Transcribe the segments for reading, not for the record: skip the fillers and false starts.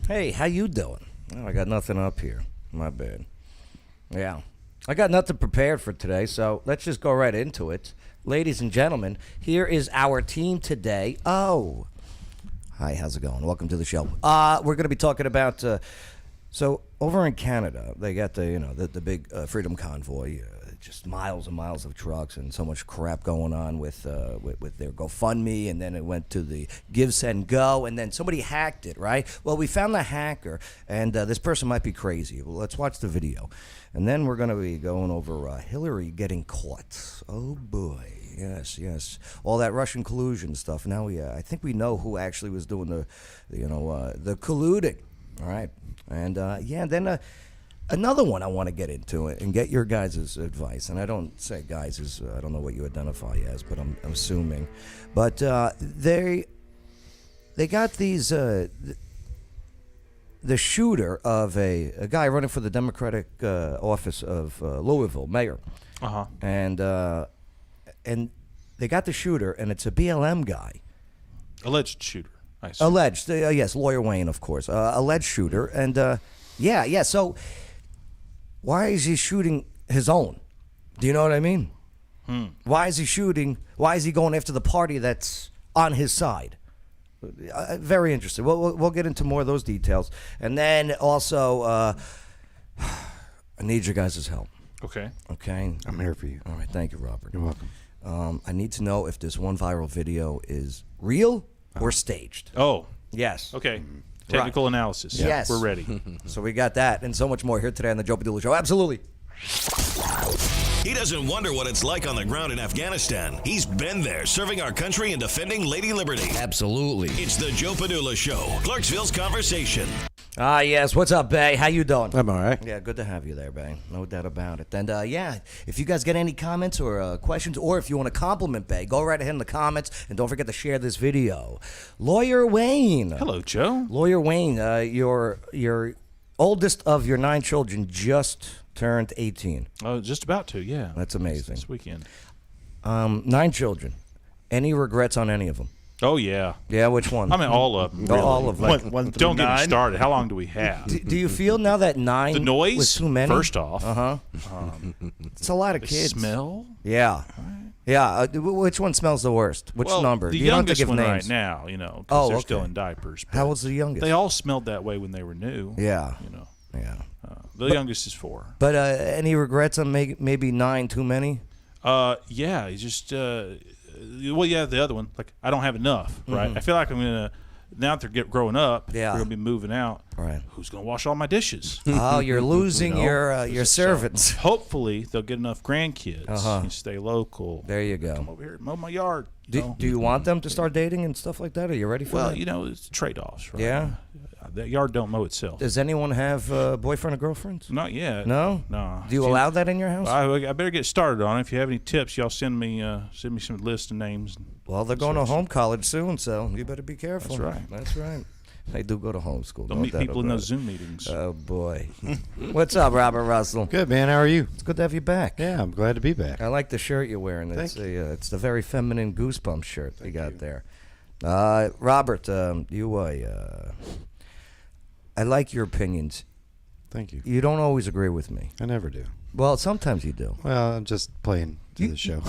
Hey, how you doing? Oh, I got nothing up here. My bad. Yeah. I got nothing prepared for today, so let's just go right into it. Ladies and gentlemen, here is our team today. Oh. Hi, how's it going? Welcome to the show. We're going to be talking about... So over in Canada, they got the big Freedom Convoy, just miles and miles of trucks and so much crap going on with their GoFundMe, and then it went to the Give, Send, Go, and then somebody hacked it, right? Well, we found the hacker, and this person might be crazy. Well, let's watch the video, and then we're going to be going over Hillary getting caught. Oh boy, yes, all that Russian collusion stuff. Now I think we know who actually was doing the colluding. All right. And, then another one I want to get into it and get your guys' advice. And I don't say guys as I don't know what you identify as, but I'm assuming. But they got these the shooter of a guy running for the Democratic office of Louisville, mayor. Uh-huh. And they got the shooter, and it's a BLM guy. Alleged shooter. Alleged, yes, Lawyer Wayne, of course. Alleged shooter, and so why is he shooting his own? Do you know what I mean? Why is he shooting? Why is he going after the party that's on his side? Very interesting. We'll get into more of those details. And then also, I need your guys' help. Okay. I'm here for you. All right, thank you, Robert. You're welcome. I need to know if this one viral video is real or staged. Oh. Yes. Okay. Technical analysis. Yes. We're ready. So we got that and so much more here today on the Joe Padula Show. Absolutely. He doesn't wonder what it's like on the ground in Afghanistan. He's been there, serving our country and defending Lady Liberty. Absolutely. It's the Joe Padula Show, Clarksville's conversation. Yes. What's up, Bay? How you doing? I'm all right. Yeah, good to have you there, Bay. No doubt about it. And, if you guys get any comments or questions, or if you want to compliment Bay, go right ahead in the comments, and don't forget to share this video. Lawyer Wayne. Hello, Joe. Lawyer Wayne, your oldest of your 9 children just turned 18. Oh, just about to, yeah. That's amazing. This weekend. 9 children. Any regrets on any of them? Oh, yeah. Yeah, which one? I mean, all of them. Really. All of them. One Don't get me started. How long do we have? Do you feel now that 9 the noise was too many? First off. It's a lot of The kids. smell? Yeah. Yeah. Which one smells the worst? Which number? The You don't have to youngest give one names. right now, because Oh, they're okay. still in diapers. but How old's the youngest? They all smelled that way when they were new. Yeah. Yeah. The youngest is 4. But any regrets on maybe 9 too many? Yeah, you just the other one. Like, I don't have enough, right? I feel like I'm gonna now that they're growing up. Yeah. They're gonna be moving out. Right. Who's gonna wash all my dishes? Oh, you're losing your servants. Hopefully, they'll get enough grandkids and stay local. There you Come go. over here, mow my yard. Do you want them to start dating and stuff like that? Are you ready for Well, that? it's trade-offs, right? Yeah. That yard don't mow itself. Does anyone have boyfriend or girlfriends? Not yet. No? No. Do you allow that in your house? I better get started on it. If you have any tips, y'all send me some list of names. Well, they're going to home college soon, so you better be careful. That's right. That's right. They do go to homeschool. They'll no meet doubt people in about those it. Zoom meetings. Oh, boy. What's up, Robert Russell? Good, man. How are you? It's good to have you back. Yeah, I'm glad to be back. I like the shirt you're wearing. It's Thank it's the very feminine Goosebumps shirt you got there. Robert, I like your opinions. Thank you. You don't always agree with me. I never do. Well, sometimes you do. Well, I'm just playing to the show.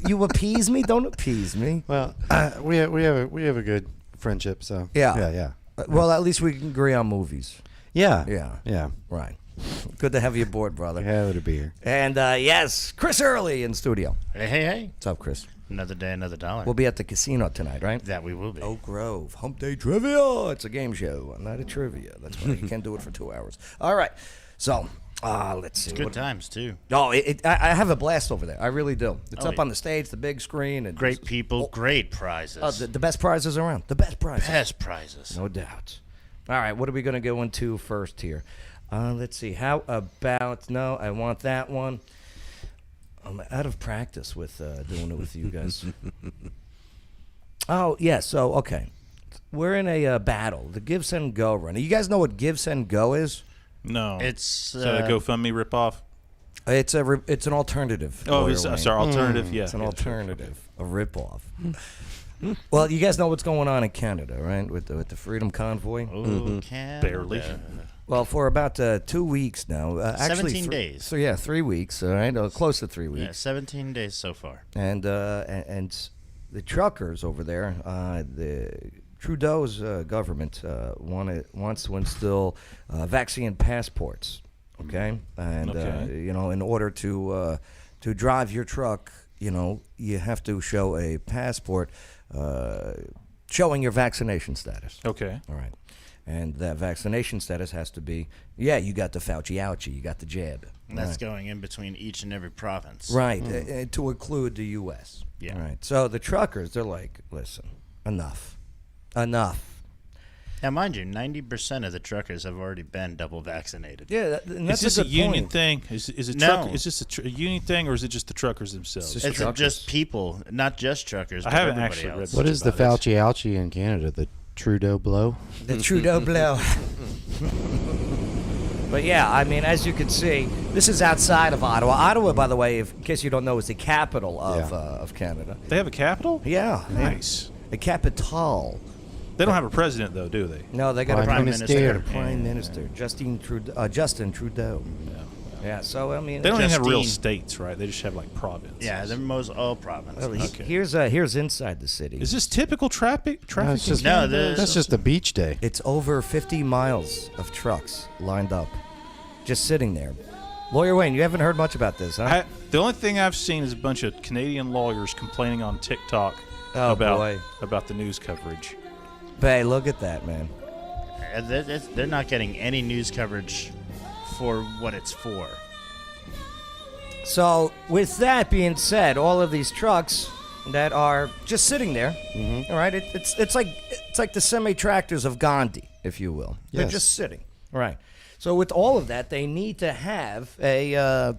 You appease me? Don't appease me. Well, we have a good friendship, so Yeah. Well, at least we can agree on movies. yeah. Right. Good to have you aboard, brother. Happy to be here. And yes, Chris Early in studio. Hey. What's up, Chris? Another day, another dollar. We'll be at the casino tonight, right? That we will be. Oak Grove, Hump Day Trivia. It's a game show, not a trivia. That's why you can't do it for 2 hours. All right. So, let's see. Good times, too. Oh, I have a blast over there. I really do. It's up yeah. on the stage, the big screen. And Great people, great prizes. the best prizes around. The best prizes. Best prizes. No doubt. All right, what are we going to go into first here? Let's see. How about, no, I want that one. I'm out of practice with doing it with you guys. Oh, yeah, so, okay. We're in a battle, the Give, Send, Go run. You guys know what Give, Send, Go is? No. It's Is that a GoFundMe ripoff? It's an alternative. Oh, Lawyer it's Wayne. our alternative, yeah. It's an alternative, a ripoff. Well, you guys know what's going on in Canada, right? With the Freedom Convoy. Oh, Canada. Barely. Well, for about 2 weeks now. Actually, 17 days. So yeah, 3 weeks. All right, close to 3 weeks. Yeah, 17 days so far. And the truckers over there, the Trudeau's government wants to instill vaccine passports. Okay, and in order to drive your truck, you have to show a passport showing your vaccination status. Okay. All right. And that vaccination status has to be, you got the Fauci ouchie, you got the jab. And that's going in between each and every province. Right, to include the U.S. Yeah. All right. So the truckers, they're like, listen, enough. Now, mind you, 90% of the truckers have already been double vaccinated. Yeah, and that's Is this a a good union point. thing? Is it No. truck? Is this a union thing, or is it just the truckers themselves? It's It's truckers. just people, not just truckers. I but haven't everybody actually read else. What is the about it. Fauci ouchie in Canada? The Trudeau blow? The Trudeau blow. But yeah, I mean, as you can see, this is outside of Ottawa. Ottawa, by the way, in case you don't know, is the capital of Canada. They have a capital? Yeah. Nice. The capital. They don't have a president, though, do they? No, they got a Prime Minister. Minister. prime minister, Justin Trudeau. Yeah. So I mean, They don't even have real Justine. states, right? They just have like provinces. Yeah, they're most all provinces. well, Okay. here's inside the city. Is this typical traffic? No, it's just, No, the- that's just a beach day. It's over 50 miles of trucks lined up, just sitting there. Lawyer Wayne, you haven't heard much about this, huh? The only thing I've seen is a bunch of Canadian lawyers complaining on TikTok Oh, boy. about the news coverage. Hey, look at that, man. They're not getting any news coverage for what it's for. So, with that being said, all of these trucks that are just sitting there, all right, it's like the semi-tractors of Gandhi, if you will. They're Yes. just sitting, right? So, with all of that, they need to have a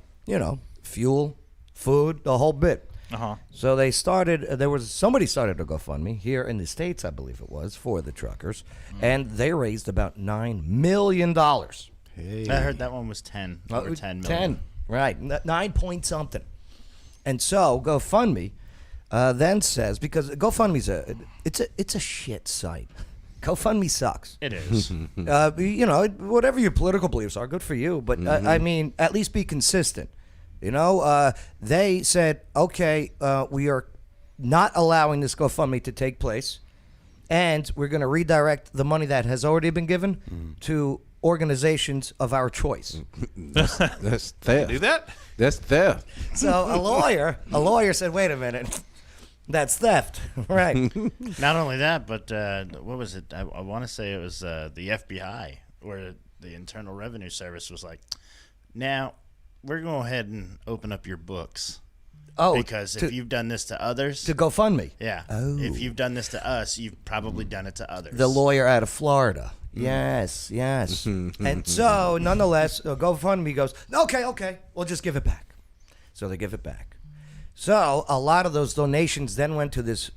fuel, food, the whole bit. Uh-huh. So somebody started a GoFundMe here in the States, I believe it was, for the truckers, and they raised about $9 million. Hey. I heard that one was 10, over 10 million. 10, right, 9 point something. And so GoFundMe then says, because GoFundMe's it's a shit site. GoFundMe sucks. It is. Whatever your political beliefs are, good for you. But I mean, at least be consistent. They said, okay, we are not allowing this GoFundMe to take place, and we're going to redirect the money that has already been given to organizations of our choice. That's theft. Do that? That's theft. So a lawyer said, wait a minute, that's theft, right? Not only that, but what was it? I want to say it was the FBI, where the Internal Revenue Service was like, now we're going to go ahead and open up your books. Oh, Because if you've done this to others, to GoFundMe. yeah. Oh. If you've done this to us, you've probably done it to others. The lawyer out of Florida. Yes. And so, nonetheless, GoFundMe goes, okay, we'll just give it back. So they give it back. So a lot of those donations then went to this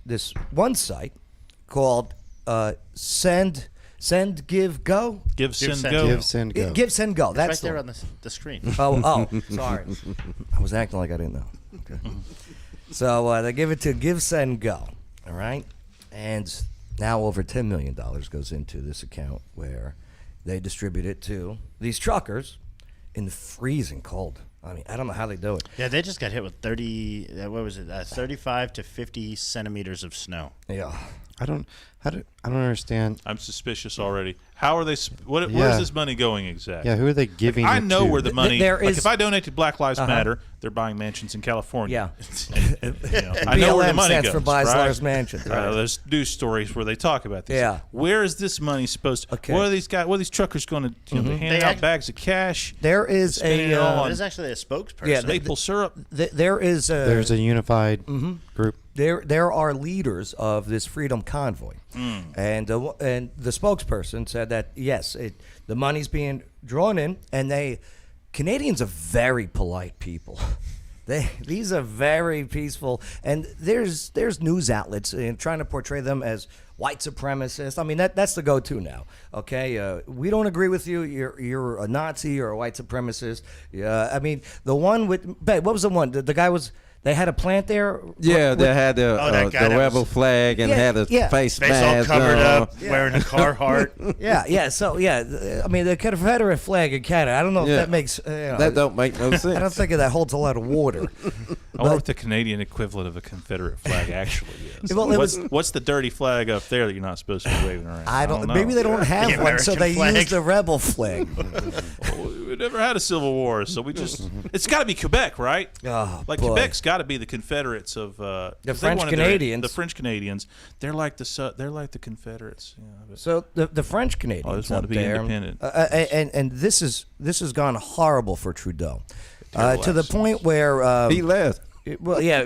one site called Send, Give, Go. Give, send, send, go. Give, send, go. Give, Send, Go. It's That's right there the on the screen. Oh, sorry. I was acting like I didn't know. Okay. So they give it to Give, Send, Go. All right? And now over $10 million goes into this account where they distribute it to these truckers in the freezing cold. I mean, I don't know how they do it. Yeah, they just got hit with 35 to 50 centimeters of snow. Yeah. I don't understand. I'm suspicious already. How are they? Where Yeah. is this money going exactly? Yeah, who are they giving I it know to? where the money. There like is- if I donate to Black Lives Matter, they're buying mansions in California. Yeah. I know where the BLM money stands goes. for Buys right? Lars Mansions. Right. There's news stories where they talk about this. Yeah. Where is this money supposed to? Okay. What are these guys? What are these truckers going to? They're handing They out act- bags of cash, There is Spending it all on- There's actually a spokesperson. Yeah, maple syrup. there is a There's a unified group. There are leaders of this freedom convoy, and the spokesperson said that yes, the money's being drawn in, and Canadians are very polite people. These are very peaceful, and there's news outlets trying to portray them as white supremacists. I mean that's the go-to now. Okay, we don't agree with you. You're a Nazi or a white supremacist. Yeah, I mean the one with what was the one? The guy was. They had a plant there. Yeah, they had the that guy that rebel was- flag and Yeah, had a yeah. face Face all mask covered on. up, wearing a Carhartt. Yeah. So I mean, the Confederate flag in Canada. I don't know if Yeah. that makes. That don't make no sense. I don't think that holds a lot of water. I wonder what the Canadian equivalent of a Confederate flag actually is. Well, it what's the dirty flag up there that you're not supposed to be waving around? I don't. know. Maybe they don't have The one, so American they flag. use the rebel flag. We never had a civil war, so we just. It's got to be Quebec, right? Oh, Like boy. Quebec's got to be the Confederates of The 'cause they French wanted Canadians. The French Canadians, they're like the Confederates. Yeah, but So the French Canadians I just want up to be there, independent. and this has gone horrible for Trudeau, to the actions. point where He left. well, yeah.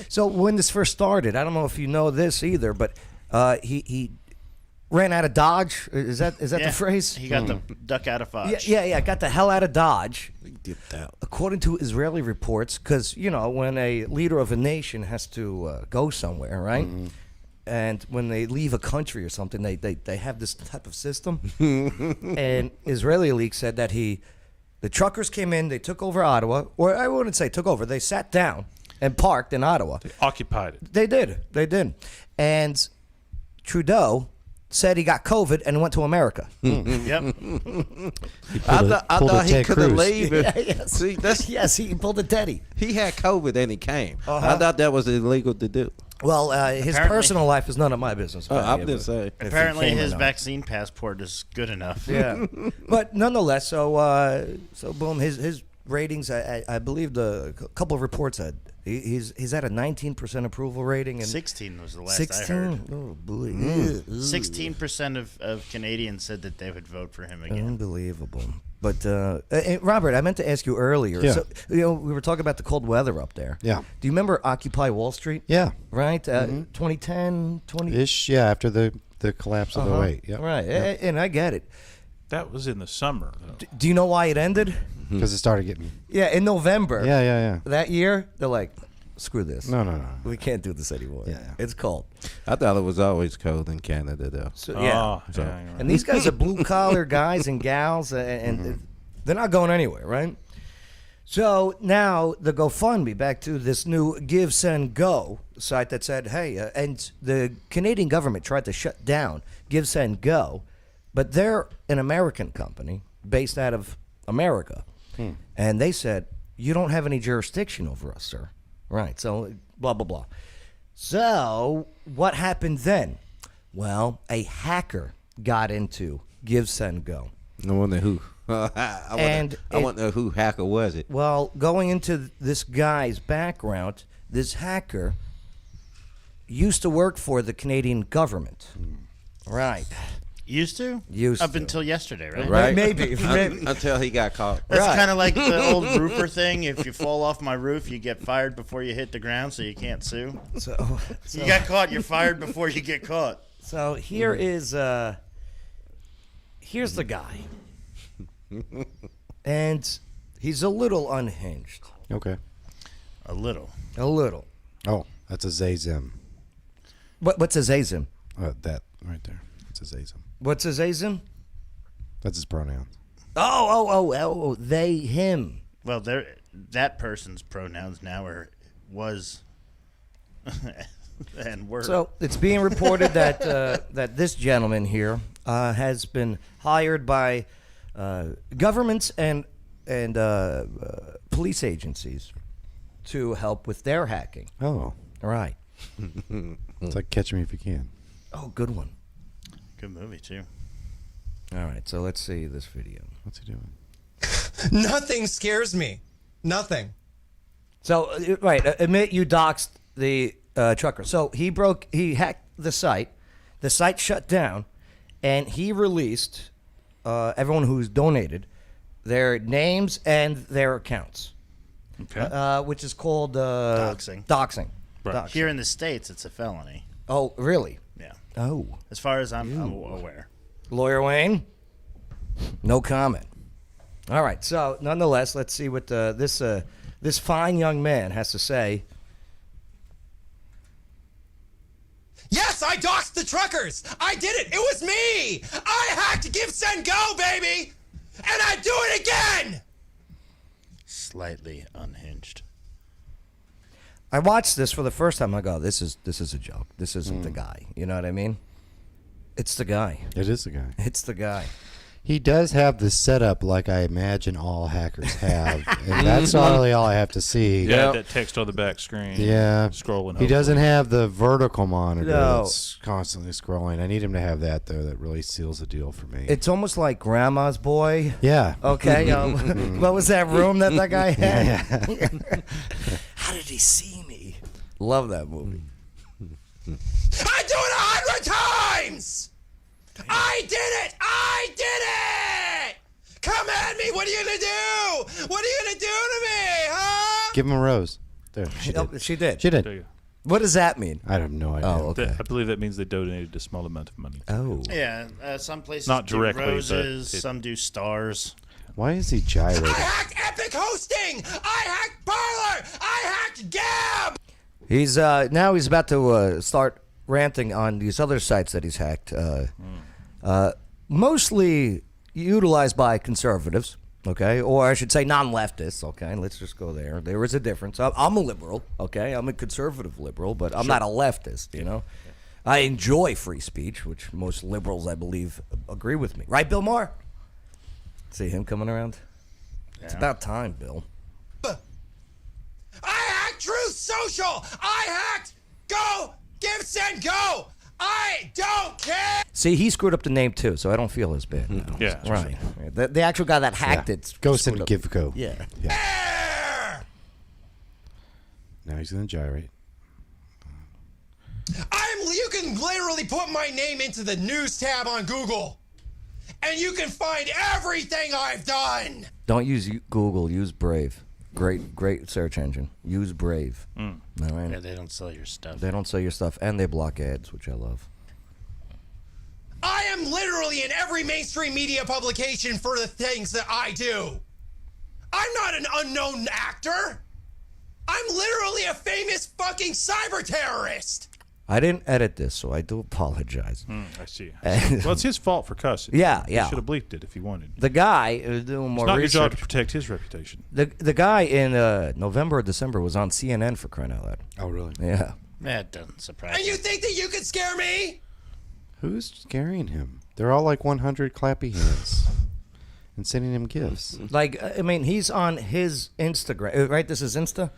So when this first started, I don't know if you know this either, but he ran out of Dodge. Is that Yeah. the phrase? He got the duck out of Fox. Yeah. Got the hell out of Dodge. He dipped out. According to Israeli reports, because when a leader of a nation has to go somewhere, right? And when they leave a country or something, they have this type of system. And Israeli leaks said that the truckers came in, they took over Ottawa, or I wouldn't say took over, they sat down and parked in Ottawa. occupied it. They did. And Trudeau said he got COVID and went to America. Yep. I pulled a thought he Ted could have Cruz. leave. Yes. See, that's Yes, he pulled a Teddy. he had COVID and he came. Uh-huh. I thought that was illegal to do. Well, his Apparently- personal life is none of my business. I'm just saying. If he Apparently, came or his not. vaccine passport is good enough. Yeah, but nonetheless, so boom, his ratings. I believe a couple of reports said he's at a 19% approval rating and 16 was the last 16. I heard. Oh boy, 16% of Canadians said that they would vote for him again. unbelievable. But Robert, I meant to ask you earlier. Yeah. So, we were talking about the cold weather up there. Yeah. Do you remember Occupy Wall Street? Yeah. Right. 2010, 20. Ish. Yeah. After the collapse of Uh-huh. 08. Yeah. Right. And I get it. That was in the summer. Though. Do you know why it ended? Because it started getting. Yeah, in November. Yeah. That year, they're like, screw this. No. We can't do this anymore. Yeah. It's cold. I thought it was always cold in Canada, though. So, Oh, yeah. yeah, you're right. And these guys are blue collar guys and gals, and they're not going anywhere, right? So now the GoFundMe, back to this new Give, Send, Go site that said, hey, and the Canadian government tried to shut down Give, Send, Go, but they're an American company based out of America. And they said, you don't have any jurisdiction over us, sir. Right, so blah, blah, blah. So what happened then? Well, a hacker got into Give, Send, Go. I wonder who. I wonder who hacker was it. Well, going into this guy's background, this hacker used to work for the Canadian government. Right. Used to? Used Up to. until yesterday, right? Right? Maybe. Until he got caught. That's Right. kind of like the old roofer thing. If you fall off my roof, you get fired before you hit the ground, so you can't sue. So You got caught, you're fired before you get caught. So here is here's the guy. And he's a little unhinged. Okay. A little. A little. Oh, that's a Zazim. What's his azim? That right there. That's a Zazim. What's his azim? That's his pronoun. Oh, they, him. Well, that person's pronouns now was and were. So it's being reported that that this gentleman here has been hired by governments and police agencies to help with their hacking. Oh, All right. it's like Catch Me If You Can. Oh, good one. Good movie, too. All right. So let's see this video. What's he doing? Nothing scares me. Nothing. So right, admit you doxed the trucker. So he hacked the site. The site shut down, and he released everyone who's donated their names and their accounts, Okay. which is called Doxing. Doxing. Right. Doxing. Here in the States, it's a felony. Oh, really? Yeah. Oh, As far as I'm aware. Lawyer Wayne. No comment. All right. So nonetheless, let's see what this fine young man has to say. Yes, I doxed the truckers. I did it. It was me. I hacked Give, Send, Go, baby. And I do it again. Slightly unhinged. I watched this for the first time. I go, this is a joke. This isn't the guy. You know what I mean? It's the guy. It is the guy. It's the guy. He does have the setup like I imagine all hackers have, and that's really all I have to see. Yeah, that text on the back screen. Yeah. Scrolling. He doesn't have the vertical monitor No. that's constantly scrolling. I need him to have that, though. That really seals the deal for me. It's almost like Grandma's Boy. Yeah. Okay. What was that room that guy had? How did he see me? Love that movie. I do it 100 times! I did it! I did it! Come at me! What are you gonna do? What are you gonna do to me, huh? Give him a rose. There. She did. She did. She There did. you go. What does that mean? I have no idea. Oh, okay. I believe that means they donated a small amount of money. Oh. Yeah, some places Not do directly, but roses, it- some do stars. Why is he gyrating? I hacked Epic Hosting! I hacked Parlor! I hacked Gab! He's now he's about to start ranting on these other sites that he's hacked. Mostly utilized by conservatives, okay, or I should say non-leftists. Okay, let's just go there. There is a difference. I'm a liberal, okay. I'm a conservative liberal, but I'm not a leftist. You know, I enjoy free speech, which most liberals, I believe, agree with me. Right, Bill Maher? See him coming around. It's about time, Bill. I hacked Truth Social! I hacked Go! Give, Send, Go! I don't care! See, he screwed up the name too, so I don't feel as bad now. Yeah, right. The actual guy that hacked it. Ghost screwed and up. give go. Yeah. Care! Now he's going to gyrate. You can literally put my name into the news tab on Google, and you can find everything I've done. Don't use Google. Use Brave. Great search engine. Use Brave. All right. Yeah, they don't sell your stuff. They don't sell your stuff, and they block ads, which I love. I am literally in every mainstream media publication for the things that I do. I'm not an unknown actor. I'm literally a famous fucking cyber terrorist. I didn't edit this, so I do apologize. I see. Well, it's his fault for cussing. Yeah. He should have bleeped it if he wanted. The guy is doing more It's not your job research. to protect his reputation. The guy in November or December was on CNN for crying out loud. Oh, really? Yeah. That doesn't surprise And me. you think that you could scare me? Who's scaring him? They're all like 100 clappy hands and sending him gifts. Like, I mean, he's on his Instagram, right? This is Insta,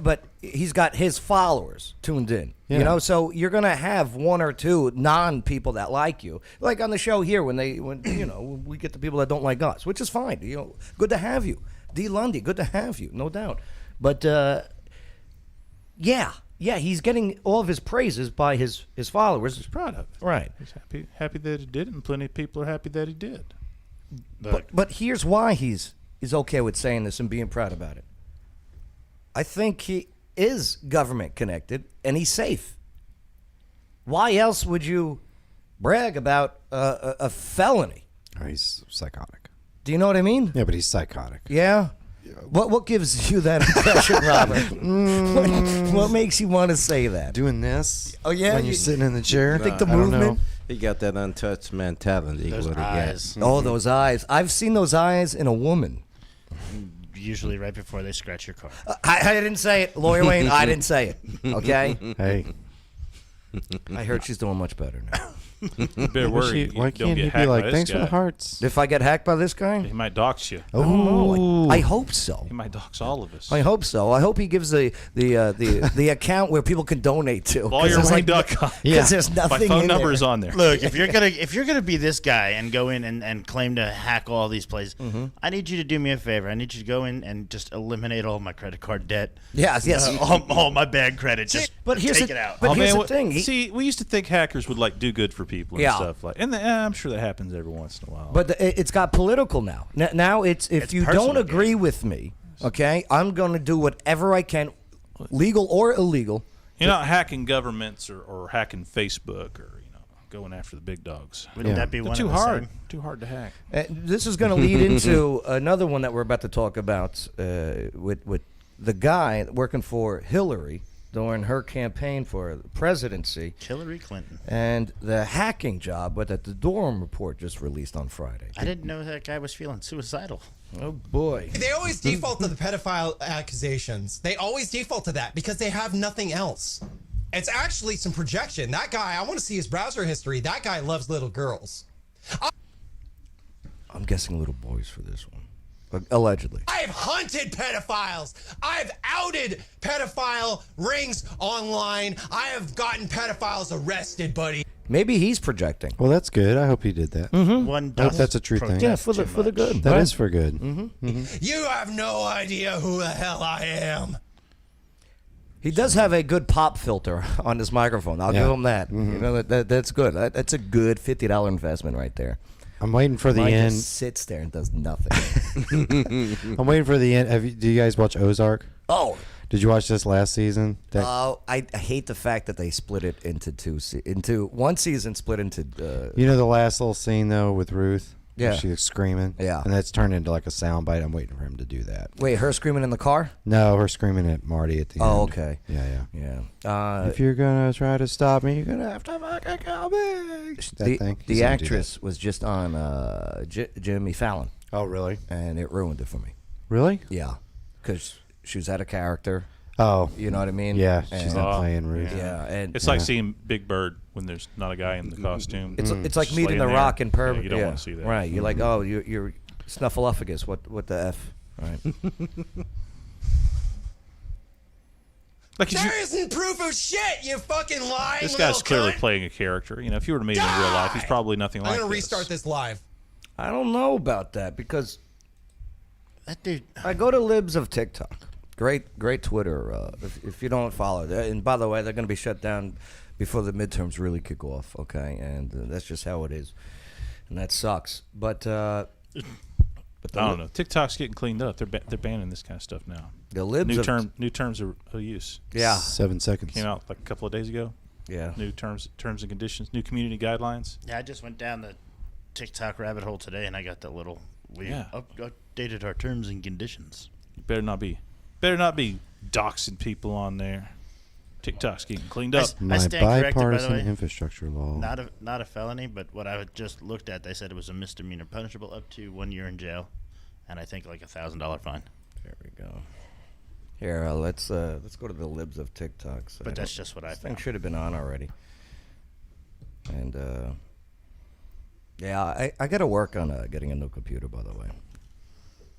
but he's got his followers tuned in. Yeah. You know, so you're gonna have one or two non-people that like you, like on the show here when you know we get the people that don't like us, which is fine. You know, good to have you, D. Lundy. Good to have you, no doubt. But yeah, he's getting all of his praises by his followers. He's proud of it. Right. He's happy that he did it, and plenty of people are happy that he did. But here's why he's okay with saying this and being proud about it. I think he is government connected and he's safe. Why else would you brag about a felony? Oh, he's psychotic. Do you know what I mean? Yeah, but he's psychotic. Yeah. What gives you that impression, Robert? What makes you want to say that? Doing this? Oh, yeah? When you're sitting in the chair? think the I don't movement? know. He got that untouched mentality. Those what he eyes. Oh, those eyes. I've seen those eyes in a woman. Usually right before they scratch your car. I didn't say it. Lawyer Wayne, I didn't say it. Okay? Hey, I heard she's doing much better now. Better worry. why don't can't get he be hacked by like, this thanks for guy. the hearts? If I get hacked by this guy? He might dox you. Oh, I hope so. He might dox all of us. I hope so. I hope he gives the account where people can donate to. LawyerWayne.com. Because there's My nothing phone in number there. is on there. Look, if you're gonna be this guy and go in and claim to hack all these places, I need you to do me a favor. I need you to go in and just eliminate all my credit card debt. Yes. All my bad credit. Just But here's take the- it out. but here's the what- thing. See, we used to think hackers would like do good for people and Yeah. stuff like, and I'm sure that happens every once in a while. But it's got political now. Now it's if It's you personal don't agree with me, okay, I'm going to do whatever I can, legal or illegal. you're not hacking governments or hacking Facebook or going after the big dogs. Wouldn't that be They're one too of the hard. same? Too hard to hack. This is going to lead into another one that we're about to talk about with the guy working for Hillary during her campaign for the presidency. Hillary Clinton. And the hacking job that the Durham report just released on Friday. I didn't know that guy was feeling suicidal. Oh boy. They always default to the pedophile accusations. They always default to that because they have nothing else. It's actually some projection. That guy, I want to see his browser history. That guy loves little girls. I'm guessing little boys for this one. Allegedly. I have hunted pedophiles. I've outed pedophile rings online. I have gotten pedophiles arrested, buddy. Maybe he's projecting. Well, that's good. I hope he did that. One I hope that's a true thing. Yeah, for the good. That right? is for good. You have no idea who the hell I am. He does have a good pop filter on his microphone. I'll give him that. You know, that's good. That's a good $50 investment right there. I'm waiting for the Mike end. just sits there and does nothing. I'm waiting for the end. Do you guys watch Ozark? Oh, Did you watch this last season? I hate the fact that they split it into one season split into. You know the last little scene though with Ruth. Yeah. Where she was screaming. Yeah. And that's turned into like a soundbite. I'm waiting for him to do that. Wait, her screaming in the car? No, her screaming at Marty at the end. Oh, okay. Yeah. Yeah. If you're gonna try to stop me, you're gonna have to fucking kill me. That thing. He's The gonna do actress was just on Jimmy Fallon, that. Oh, really? and it ruined it for me. Really? Yeah, because she was out of character. Oh. You know what I mean? Yeah. She's not playing Ruth. Yeah, and It's like seeing Big Bird when there's not a guy in the costume. it's like Just meeting laying The there. Rock in Perv. Yeah, you don't want to see that. Right? You're like, oh, you're snuffleupagus. What the f? Right? Like There isn't proof of shit, you fucking lying this guy's little clearly cunt. playing a character. You know, if you were to meet him in real life, he's probably nothing like I'm going to this. restart this live. I don't know about that because That dude. I go to Libs of TikTok. Great Twitter. If you don't follow, and by the way, they're going to be shut down before the midterms really kick off. Okay, and that's just how it is, and that sucks. But I don't know. TikTok's getting cleaned up. They're banning this kind of stuff now. the Libs New terms of use Yeah, 7 seconds. came out like a couple of days ago. yeah. New terms and conditions, new community guidelines. Yeah, I just went down the TikTok rabbit hole today, and I got the little. We Yeah. updated our terms and conditions. You better not be doxing people on there. TikTok's getting cleaned up. I My stand corrected, by the bipartisan way. infrastructure law. Not a felony, but what I had just looked at, they said it was a misdemeanor, punishable up to 1 year in jail, and I think like $1,000 fine. There we go. Here, let's go to the Libs of TikTok. So But that's just what I this thing found. should have been on already. And yeah, I got to work on getting a new computer. By the way,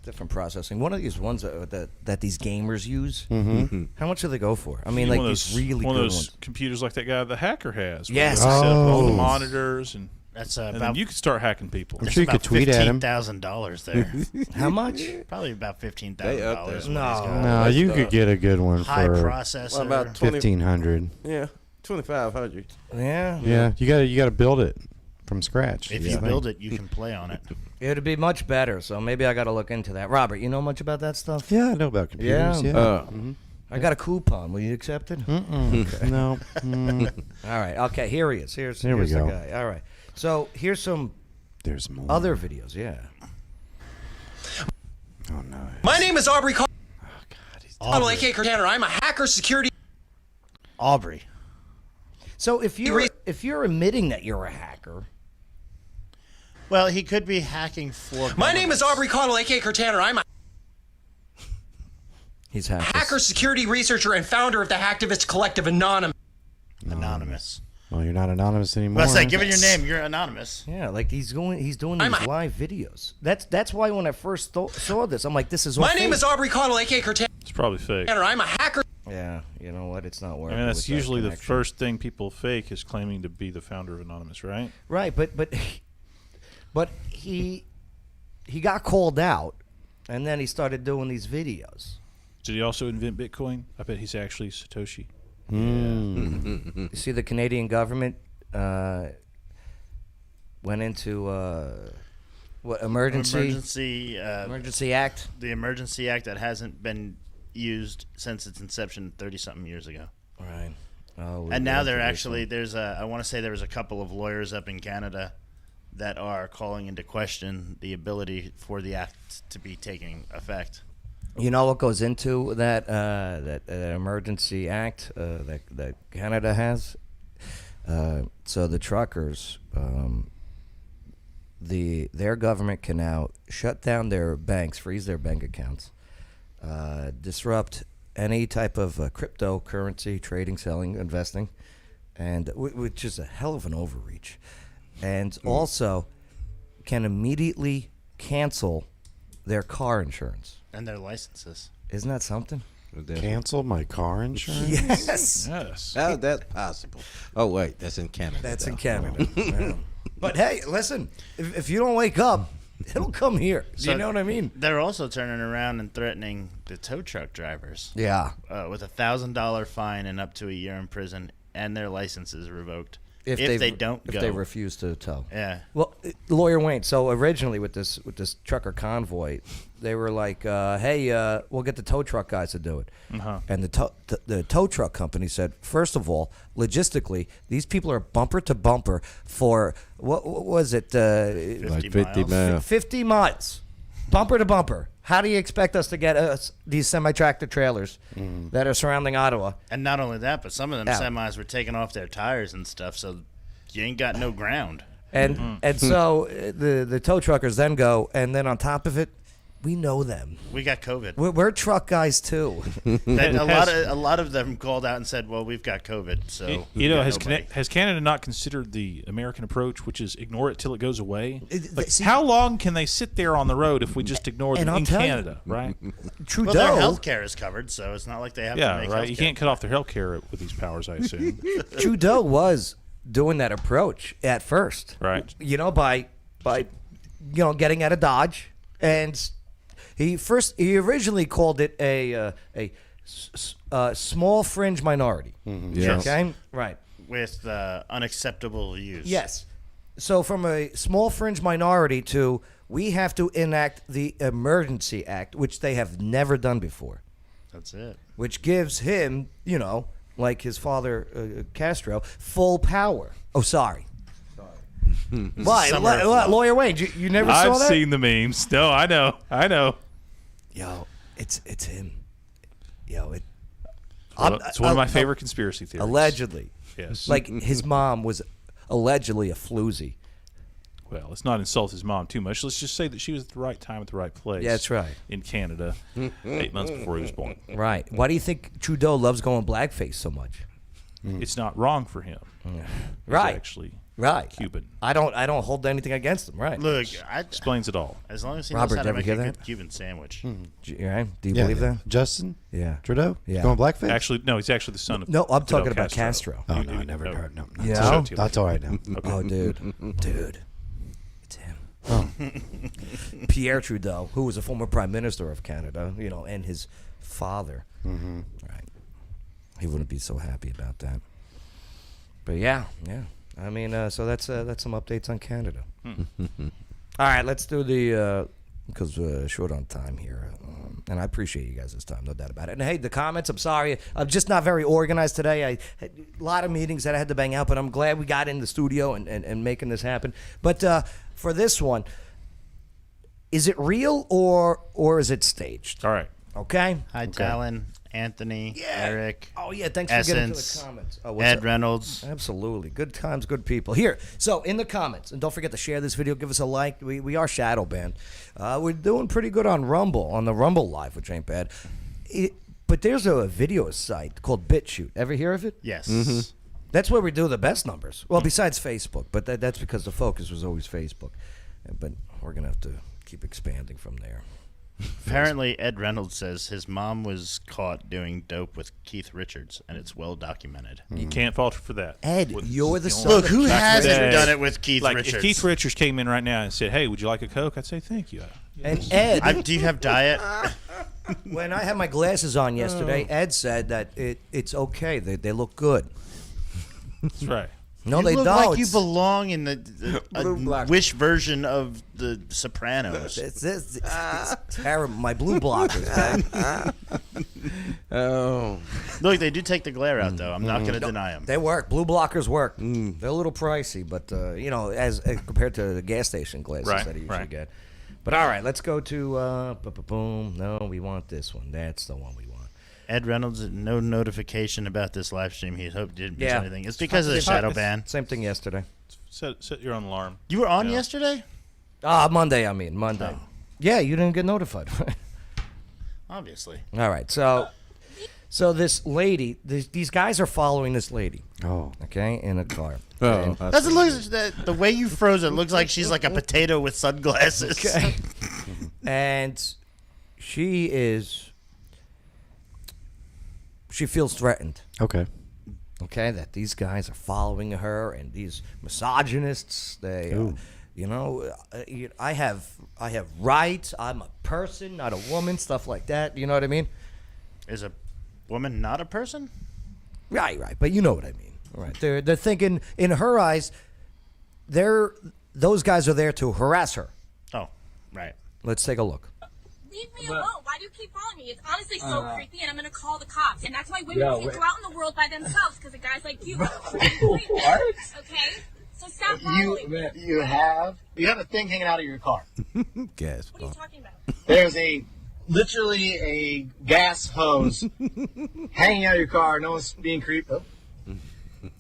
different processing. One of these ones that these gamers use. Mm-hmm. How much do they go for? I mean, like one of these those, really one good of those ones. computers like that guy, the hacker has. where Yes. you set up all the Oh. monitors and That's then about you can start hacking people. I'm sure you could tweet at him. $15,000 there. How much? Probably about $15,000. They up there. No, you could get a good one High for processor. What about 20? 1,500. Yeah, 2,500. Yeah. Yeah, you got to build it from scratch. If you build it, you can play on it. It'd be much better. So maybe I got to look into that. Robert, you know much about that stuff? Yeah, I know about computers. Yeah? Yeah. I got a coupon. Will you accept it? No. All right. Okay. Here he is. Here's we the go. guy. All right. So here's some There's more. other videos. Yeah. Oh no. My name is Aubrey Connell, Aubrey. aka Tanner. I'm a hacker security. Aubrey. So if you're admitting that you're a hacker, Well, he could be hacking for. My name is Aubrey Connell, aka Tanner. I'm a he's hacked. hacker security researcher and founder of the Hacktivist Collective Anonymous. Anonymous. Well, you're not anonymous anymore. Well, it's like, given your name, you're anonymous. Yeah, like he's doing these I'm a- live videos. That's why when I first saw this, I'm like, this is all My name fake. is Aubrey Connell, aka Tanner. It's probably fake. I'm a hacker. Yeah, you know what? It's not working. I mean, that's with that usually the connection. first thing people fake is claiming to be the founder of Anonymous, right? Right, but he got called out, and then he started doing these videos. Did he also invent Bitcoin? I bet he's actually Satoshi. You see, the Canadian government went into what emergency act. The emergency act that hasn't been used since its inception 30-something years ago. Right. Oh, And now they're actually I want to say there was a couple of lawyers up in Canada that are calling into question the ability for the act to be taking effect. You know what goes into that emergency act that Canada has? So the truckers, their government can now shut down their banks, freeze their bank accounts, disrupt any type of cryptocurrency trading, selling, investing, and which is a hell of an overreach, and also can immediately cancel their car insurance And their licenses. Isn't that something? Cancel my car insurance? Yes. Yes. How is that possible? Oh, wait. That's in Canada. That's though. in Canada. Yeah. But hey, listen, if you don't wake up, it'll come here. Do you know what I mean? They're also turning around and threatening the tow truck drivers Yeah. with a $1,000 fine and up to a year in prison and their licenses revoked if they don't if go. they refuse to tow. Yeah. Well, Lawyer Wayne. So originally with this trucker convoy, they were like, "Hey, we'll get the tow truck guys to do it." Uh-huh. And the tow truck company said, first of all, logistically, these people are bumper to bumper for what was it? 50 miles. 50 miles, bumper to bumper. How do you expect us to get these semi-tractor trailers that are surrounding Ottawa? And not only that, but some of them Yeah. semis were taking off their tires and stuff, so you ain't got no ground. And so the tow truckers then go, and then on top of it, we know them. We got COVID. We're truck guys too. A lot of them called out and said, "Well, we've got COVID." So You know, we got has nobody. has Canada not considered the American approach, which is ignore it till it goes away? Like, see- how long can they sit there on the road if we just ignore And them I'll in tell you- Canada, right? Trudeau. Well, their health care is covered, so it's not like they have to Yeah, make right. You healthcare. can't cut off their health care with these powers, I assume. Trudeau was doing that approach at first, Right. You know, by getting out of Dodge, and he originally called it a small fringe minority. Yes. Okay, right. with unacceptable views. Yes. So from a small fringe minority to we have to enact the Emergency Act, which they have never done before, That's it. which gives him, like his father Castro, full power. Oh, sorry. Why? Summer of love. Lawyer Wayne, you never saw I've that? seen the memes. No, I know. Yo, it's him. Yo, It's one of my favorite conspiracy theories. Allegedly. Yes. Like his mom was allegedly a floozy. Well, let's not insult his mom too much. Let's just say that she was at the right time at the right place. Yeah, that's right. In Canada, 8 months before he was born. Right. Why do you think Trudeau loves going blackface so much? It's not wrong for him. He's Right. actually Right. Cuban. I don't hold anything against him. Right. Look, Explains it all. as long as he Robert, knows how did to you ever make a hear good that? Cuban sandwich. Right? Do you Yeah, believe that? Justin Yeah. Trudeau? Yeah. Going blackface? Actually, no, he's actually the son of No, I'm Fidel talking about Castro. Oh, no, I never heard. No, Yeah. that's, No? that's all right now. Oh, dude, it's him. Pierre Trudeau, who was a former prime minister of Canada, and his father. Mm-hmm. Right. He wouldn't be so happy about that. But yeah. I mean, so that's some updates on Canada. All right, let's do the because we're short on time here, and I appreciate you guys this time, no doubt about it. And hey, the comments. I'm sorry, I'm just not very organized today. I had a lot of meetings that I had to bang out, but I'm glad we got in the studio and making this happen. But for this one, is it real or is it staged? All right. Okay. Hi, Talon, Anthony, Eric, Oh yeah, thanks for getting to the Essence, comments. Oh, what's Ed up? Reynolds. Absolutely. Good times, good people. Here, so in the comments, and don't forget to share this video, give us a like. We are shadow banned. We're doing pretty good on Rumble, on the Rumble Live, which ain't bad. But there's a video site called BitChute. Ever hear of it? Yes. That's where we do the best numbers. Well, besides Facebook, but that's because the focus was always Facebook. But we're going to have to keep expanding from there. Apparently, Ed Reynolds says his mom was caught doing dope with Keith Richards, and it's well documented. You can't fault her for that. Ed, With- you're the you know, son Look, of who Keith hasn't Richards. done it with Keith Like, Richards? if Keith Richards came in right now and said, "Hey, would you like a Coke?" I'd say thank you. And Ed, Do you have diet? when I had my glasses on yesterday, Ed said that it's okay. They look good. That's right. No, You they look don't. like you belong in a block. Wish version of The Sopranos. It's terrible. My blue blockers, man. Oh. Look, they do take the glare out, though. I'm not going to deny them. They work. Blue blockers work. They're a little pricey, but as compared to the gas station glasses Right, that I usually right. get. But all right, let's go to boom. No, we want this one. That's the one we want. Ed Reynolds, no notification about this live stream. He hoped didn't miss Yeah. anything. It's because of the shadow ban. Same thing yesterday. Set your own alarm. You were on Yeah. yesterday? Monday, I mean. Monday. Oh. Yeah, you didn't get notified. Obviously. All right, so this lady, these guys are following this lady, Oh. okay, in a car. Oh, Doesn't look the way you froze it looks like she's like a potato with sunglasses. Okay. And she feels threatened. Okay. Okay, that these guys are following her, and these misogynists. They, I have rights. I'm a person, not a woman. Stuff like that. You know what I mean? Is a woman not a person? Right. But you know what I mean. Right. They're thinking in her eyes, those guys are there to harass her. Oh, right. Let's take a look. Leave me alone. Why do you keep following me? It's honestly so creepy, and I'm going to call the cops. And that's why women can't go out in the world by themselves, because of guys like you. What? Okay? So stop following me. You have a thing hanging out of your car. Gas. What are you talking about? There's literally a gas hose hanging out of your car. No one's being creeped. Oh.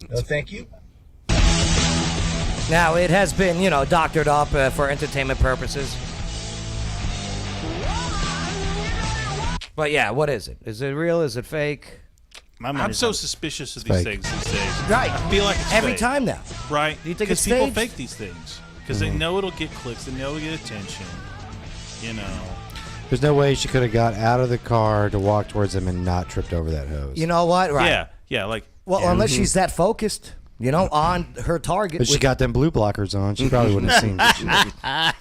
No, thank you. Now, it has been, doctored up for entertainment purposes. But yeah, what is it? Is it real? Is it fake? I'm so suspicious of these fake. things these days. Right. I feel like it's Every fake. time now. Right. Do you think Because it's people staged? fake these things. Because they know it'll get clicks. They know it'll get attention. There's no way she could have got out of the car to walk towards him and not tripped over that hose. You know what? Right. Yeah. Like. Well, unless she's that focused, on her target. But she got them blue blockers on. She probably wouldn't have seen it.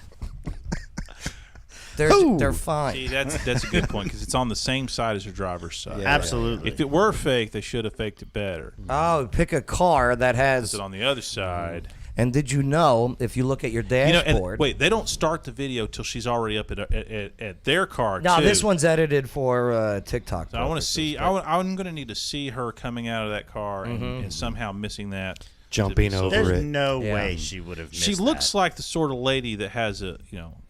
They're fine. See, that's a good point because it's on the same side as your driver's side. Yeah, absolutely. If it were fake, they should have faked it better. Oh, pick a car that has. It on the other side. And did you know, if you look at your dashboard. Wait, they don't start the video till she's already up at their car. No, too. this one's edited for TikTok. So I want to see. I'm going to need to see her coming out of that car and somehow missing that. Jumping over There's it. no way she would have missed She looks that. like the sort of lady that has an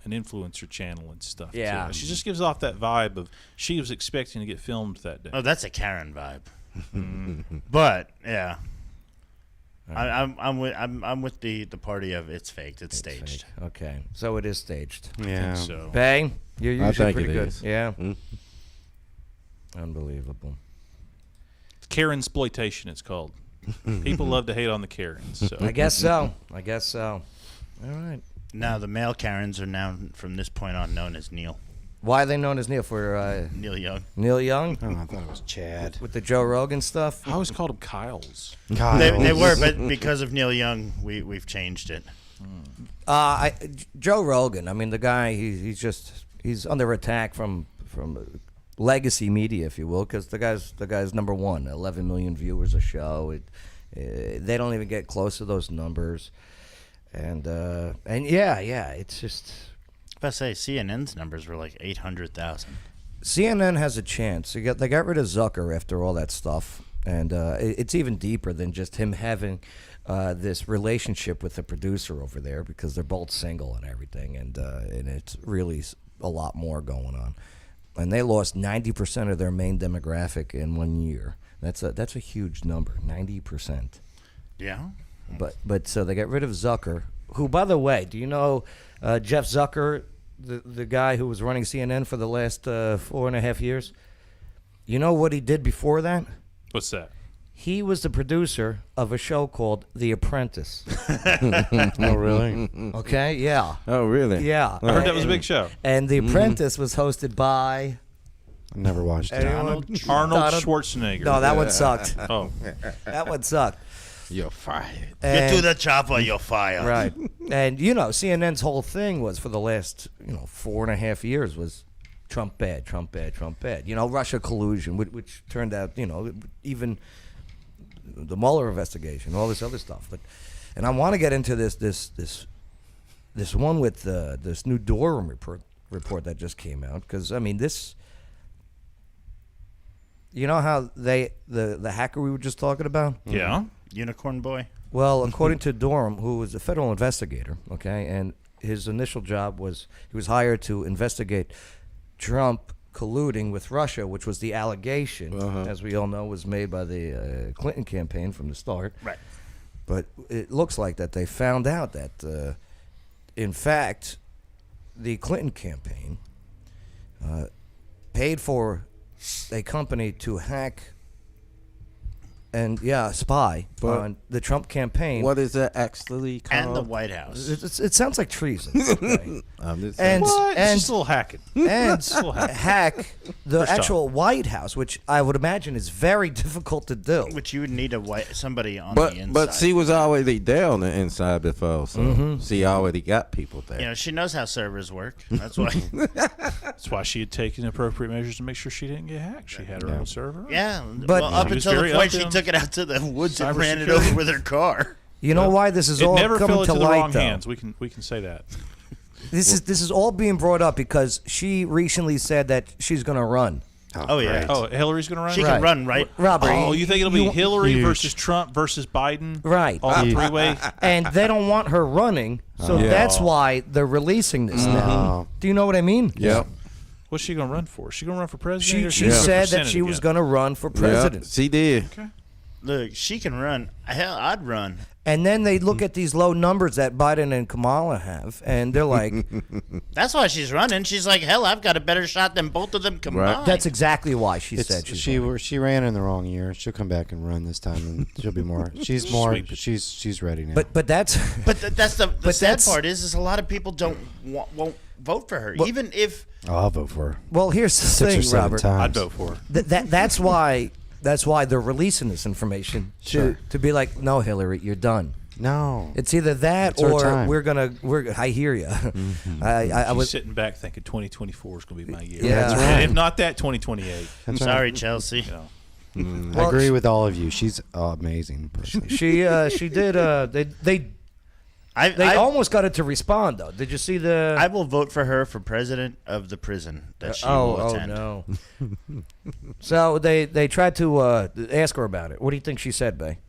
influencer channel and stuff. Yeah. too. She just gives off that vibe of she was expecting to get filmed that day. Oh, that's a Karen vibe. But yeah, I'm with the party of it's faked. It's staged. Fake. Okay, so it is staged. Yeah. So Bang, you're usually think pretty it good. is. Yeah. Unbelievable. Karen exploitation, it's called. People love to hate on the Karens. So. I guess so. All right. Now the male Karens are now from this point on known as Neil. Why are they known as Neil? For Neil Young. Neil Young? Oh, I thought it was Chad. With the Joe Rogan stuff? I always called them Kyles. They were, but because of Neil Young, we've changed it. Joe Rogan, I mean, the guy, he's under attack from legacy media, if you will, because the guy's number one, 11 million viewers a show. They don't even get close to those numbers, and yeah, it's just. If I say CNN's numbers were like 800,000. CNN has a chance. They got rid of Zucker after all that stuff, and it's even deeper than just him having this relationship with the producer over there because they're both single and everything, and it's really a lot more going on. And they lost 90% of their main demographic in 1 year. That's a huge number, 90%. Yeah. But so they got rid of Zucker, who, by the way, do you know Jeff Zucker, the guy who was running CNN for the last 4.5 years? You know what he did before that? What's that? He was the producer of a show called The Apprentice. Oh, really? Okay, yeah. Oh, really? Yeah. I heard that was a big show. And The Apprentice was hosted by... I never watched it. Arnold Donald- Schwarzenegger. No, that one sucked. Oh, That one sucked. You're fired. Get to And- the chopper, you're fired. Right. And, CNN's whole thing was for the last, 4.5 years was Trump bad, Trump bad, Trump bad. Russia collusion, which turned out, even the Mueller investigation, all this other stuff. And I want to get into this one with this new Durham report that just came out. Because, this... You know how the hacker we were just talking about? yeah. Unicorn boy. Well, according to Durham, who was a federal investigator, okay, and his initial job was he was hired to investigate Trump colluding with Russia, which was the allegation, as we all know, was made by the Clinton campaign from the start. Right. But it looks like that they found out that in fact, the Clinton campaign paid for a company to hack and spy on the Trump campaign. What is that actually called? And the White House. It sounds like treason. Okay. It's just a little hacking. And hack the First actual off. White House, which I would imagine is very difficult to do. Which you would need somebody on the inside. But she was already there on the inside before, so she already got people there. You know, she knows how servers work. That's why. That's why she had taken appropriate measures to make sure she didn't get hacked. She had her own server. Yeah, But- well, up She was until the very point up she in took it out to the woods and ran it over cybersecurity. with her car. You know why this is It all never coming fell to into the light, wrong though? hands. We can say that. This is all being brought up because she recently said that she's going to run. Oh, yeah. Oh, Hillary's going to run? She can run, right? Robert, Oh, you think it'll be Hillary Huge. versus Trump versus Biden? Right. On the three-way? And they don't want her running, so that's why they're releasing this now. Do you know what I mean? Yep. What's she going to run for? Is she going to run for president? or is She gonna run for said that Senate she was again? going to run for president. Yep, she did. Look, she can run. Hell, I'd run. And then they look at these low numbers that Biden and Kamala have, and they're like, That's why she's running. She's like, hell, I've got a better shot than both of them combined. that's exactly why she said She ran in the wrong year. She'll come back and run this time, and she'll be more. She's more. Sweep it. She's ready now. But that's But that's the sad that's- part is a lot of people won't vote for her, even if. I'll vote for her. well. Here's the 6 or thing, 7 Robert. times. I'd vote for her. That's why. That's why they're releasing this information to be like, no, Hillary, you're done. No. It's either that It's our or time. we're. I hear you. I She's was. sitting back thinking 2024 is going to be my year. Yeah. That's And right. if not that, 2028. That's Sorry, right. Chelsea. You know. I agree with all of you. She's amazing person. She did. They almost got it to respond though. Did you see the? I will vote for her for president of the prison that she will attend. no. So they tried to ask her about it. What do you think she said, Bay?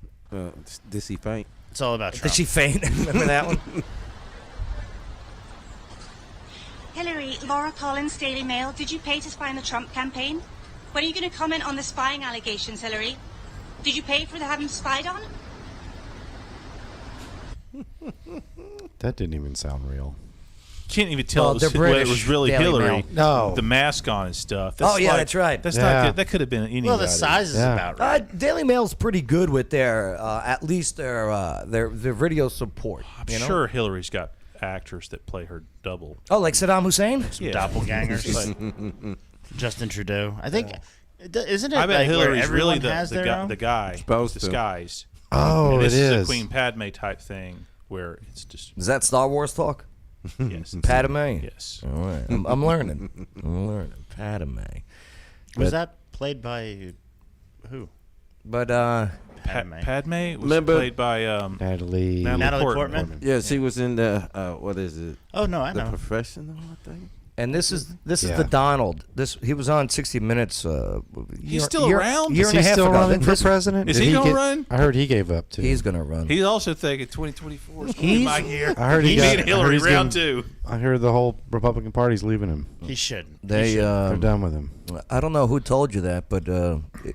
Did she faint? It's all about Trump. Did she faint? Remember that one? Hillary, Laura Collins, Daily Mail. Did you pay to spy on the Trump campaign? When are you going to comment on the spying allegations, Hillary? Did you pay for having spied on? That didn't even sound real. Can't even tell Well, it was, they're whether it British, was really Daily Hillary. Mail. No. The mask on and stuff. Oh, yeah, that's right. That's Yeah. not good. That could have been anybody. well, the size is Yeah. about right. Daily Mail's pretty good with their at least their video support. I'm you know? sure Hillary's got actors that play her double. Oh, like Saddam Hussein? Yeah. Doppelgangers. Justin Trudeau. I think. Isn't it I bet like where Hillary's really everyone has their own? the guy Supposed to. disguised. Oh, And this it is is. a Queen Padme type thing where it's just Is that Star Wars talk? yes, Padme. yes. All right. I'm learning. I'm learning. Padme. Was that played by who? But Padme was Remember- played by Natalie. Natalie Portman? Yeah, she was in the what is it? Oh no, I The know. Professional, I think. and this is Yeah. the Donald. He was on 60 Minutes. He's still around? Year Is and he a half still ago. running for This- president? Is Did he gonna get- run? I heard he gave up too. He's gonna run. He's also thinking 2024 is going to be my year. I heard he Me got- and I heard Hillary he's round getting- 2. I heard the whole Republican Party's leaving him. He shouldn't. They They're done with him. I don't know who told you that, but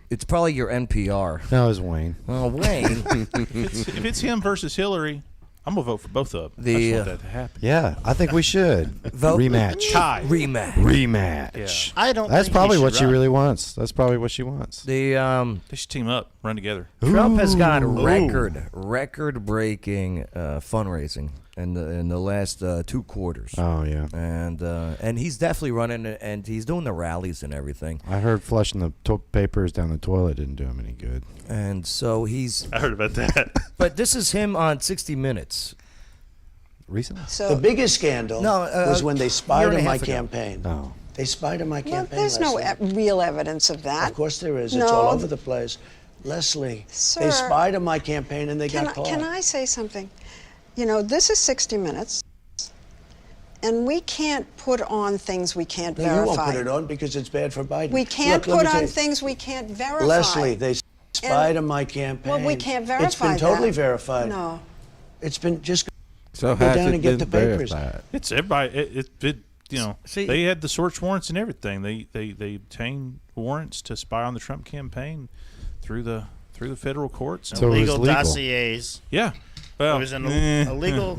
it's probably your NPR. No, it was Wayne. Oh, Wayne. If it's him versus Hillary, I'm going to vote for both of them. The, I just want that to happen. Yeah, I think we should Vote- rematch. Tie. Rematch. Rematch. I don't. That's think probably he what should she run. really wants. That's probably what she wants. The They should team up, run together. Trump has got Ooh. record-breaking fundraising in the last 2 quarters. Oh yeah, And he's definitely running, and he's doing the rallies and everything. I heard flushing the papers down the toilet didn't do him any good. And so he's. I heard about that. But this is him on 60 Minutes. Recently? The biggest scandal was when they year spied and a on my half ago. campaign. Oh. They spied on my Well, campaign. there's no Leslie. real evidence of that. Of course there is. No. It's all over the place. Leslie, Sir, they spied on my campaign and they got caught. Can I say something? You know, this is 60 Minutes, and we can't put on things we can't No, verify. you won't put it on because it's bad for Biden. We can't Look, let me put tell on you- things we can't verify. Leslie, they spied on my campaign. Well, we can't verify It's been totally that. verified. No. It's been just So go has down it and get the been papers. verified? It's everybody. It you know, See- they had the search warrants and everything. They obtained warrants to spy on the Trump campaign through the federal courts. So it was legal legal. dossiers. Yeah, Well, it was an illegal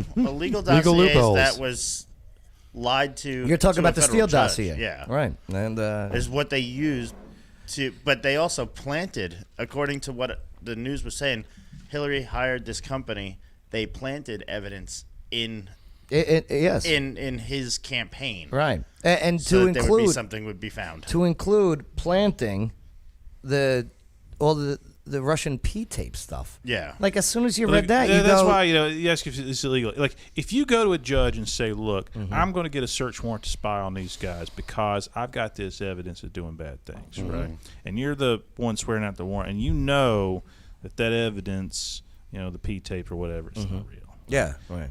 dossier loopholes. that was lied to. You're talking to a about the federal Steele judge. dossier. Yeah. Right. And is what they used to, but they also planted, according to what the news was saying, Hillary hired this company. They planted evidence in yes. in his campaign. Right. And So to that there would be include something would be found. to include planting all the Russian P-tape stuff. Yeah. Like as soon as you Like, read that, that's go, why you ask if it's illegal. Like if you go to a judge and say, "Look, I'm going to get a search warrant to spy on these guys because I've got this evidence of doing bad things," right? And you're the one swearing out the warrant, and you know that evidence, the P-tape or whatever, it's not real. Yeah. Right.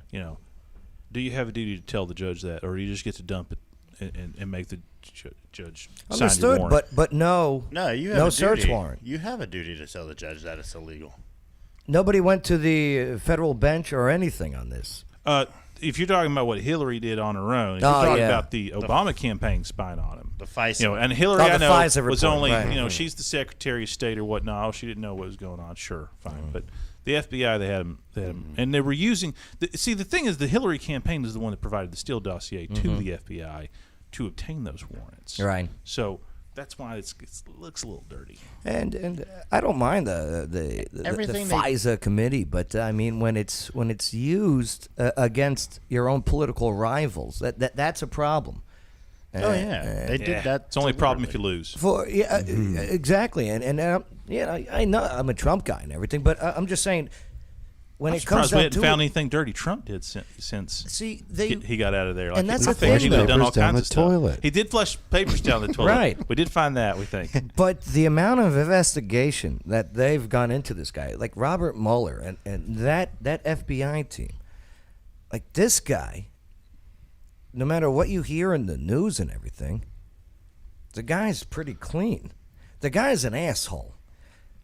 Do you have a duty to tell the judge that, or do you just get to dump it and make the judge sign your Understood, warrant? but no, you have no a search duty. warrant. You have a duty to tell the judge that it's illegal. Nobody went to the federal bench or anything on this. If you're talking about what Hillary did on her own, if Oh, you're talking yeah. about the Obama campaign spying on him. The FISA. And Hillary, Oh, I the know, FISA was report, only, right. she's the Secretary of State or whatnot. Oh, she didn't know what was going on. Sure, fine. But the FBI, they had him, and they were using. The thing is, the Hillary campaign is the one that provided the Steele dossier to the FBI to obtain those warrants. Right. So that's why it looks a little dirty. And I don't mind the Everything they- FISA committee, but I mean when it's used against your own political rivals, that's a problem. Oh yeah, they did that. It's only a problem if you lose. Exactly, and I know I'm a Trump guy and everything, but I'm just saying when I'm it comes surprised we down hadn't to found it, anything dirty Trump did since see he got out of there. and that's I the figured thing, he would have though. done all Papers down kinds the of stuff. toilet. He did flush papers down the toilet. Right. We did find that, we think. But the amount of investigation that they've gone into this guy, like Robert Mueller and that FBI team, like this guy, no matter what you hear in the news and everything, the guy's pretty clean. The guy's an asshole.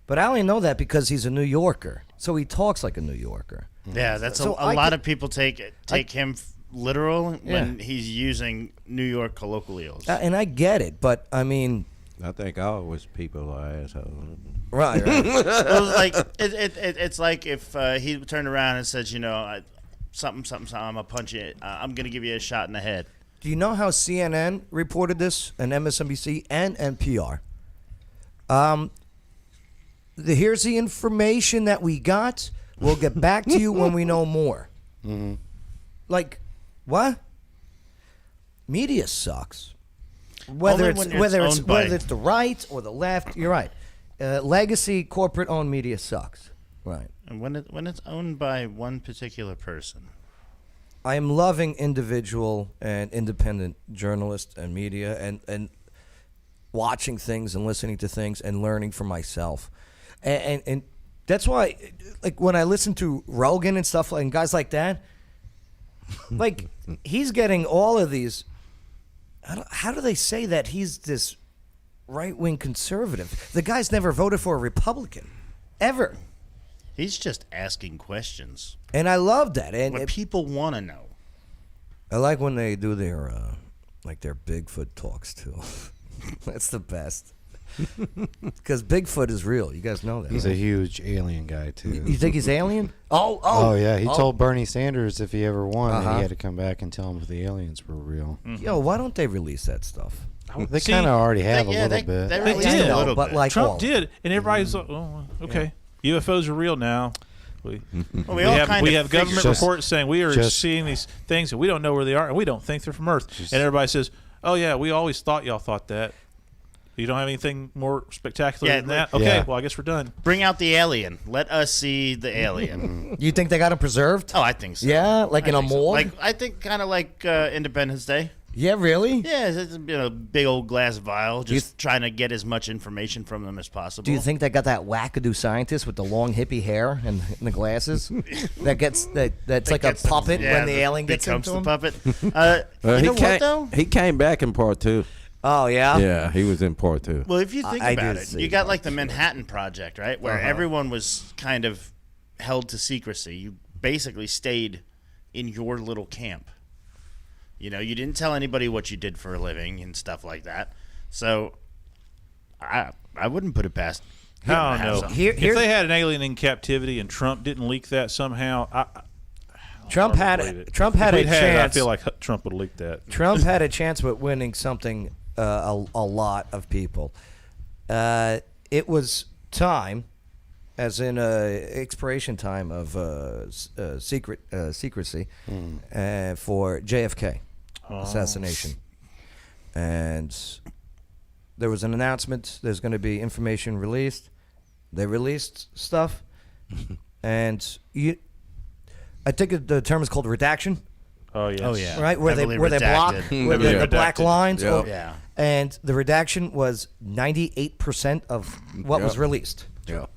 But I only know that because he's a New Yorker, so he talks like a New Yorker. Yeah, that's So a I lot could- of people take him literal when Yeah. he's using New York colloquials. And I get it, but I mean, I think always people are assholes. right. Well, like it's like if he turned around and said, something, I'm gonna punch you. I'm gonna give you a shot in the head. Do you know how CNN reported this, and MSNBC and NPR? Here's the information that we got. We'll get back to you when we know more. Like, what? Media sucks. Whether Only it's when it's whether owned by- the right or the left, you're right. Legacy corporate-owned media sucks. Right. And when it's owned by one particular person. I am loving individual and independent journalists and media and watching things and listening to things and learning for myself. And that's why, like, when I listen to Rogan and stuff and guys like that, like, he's getting all of these. How do they say that he's this right-wing conservative? The guy's never voted for a Republican, ever. He's just asking questions. And I love that. And What people want to know. I like when they do their their Bigfoot talks too. That's the best. Because Bigfoot is real. You guys know that. He's right? a huge alien guy too. You think he's alien? Oh yeah, he told Bernie Sanders if he ever won, that Uh-huh. he had to come back and tell him if the aliens were real. Yo, why don't they release that stuff? They kind of already have a little bit. They They released did. a little but bit. like Trump all. did, and everybody's like, "Oh, okay, UFOs are real now." We we all kind of have government Just- reports saying we are just- seeing these things and we don't know where they are and we don't think they're from Earth. And everybody says, "Oh yeah, we always thought y'all thought that." You don't have anything more spectacular than that? Okay, Yeah. well I guess we're done. Bring out the alien. Let us see the alien. You think they got him preserved? Oh, I think so. Yeah, like in a think so. morgue? Like I think kind of like Independence Day. Yeah, really? Yeah, it's a big old glass vial, just trying to get as much information from them as possible. Do you think they got that wackadoo scientist with the long hippie hair and the glasses that's like a gets them- puppet yeah, when the alien gets becomes into the him? puppet? Well, You know what though? he came back in part 2. Oh yeah. Yeah, he was in part 2. Well, if you think I about did it, see you got that. like the Manhattan Project, right, where everyone was kind of held to secrecy. You basically stayed in your little camp. You know, you didn't tell anybody what you did for a living and stuff like that. So, I wouldn't put it past I don't know. Here- If they had an alien in captivity and Trump didn't leak that somehow, Trump had believe it. Trump had If a we'd had it, chance. I feel like Trump would leak that. Trump had a chance with winning something a lot of people. It was time, as in expiration time of secrecy for JFK assassination. And there was an announcement. There's going to be information released. They released stuff. And I think the term is called redaction. Oh, yes. Oh, yeah. Right, where Heavily they block redacted. where the black Redacted. lines. Yep. Yeah. And the redaction was 98% of what was released. Yeah.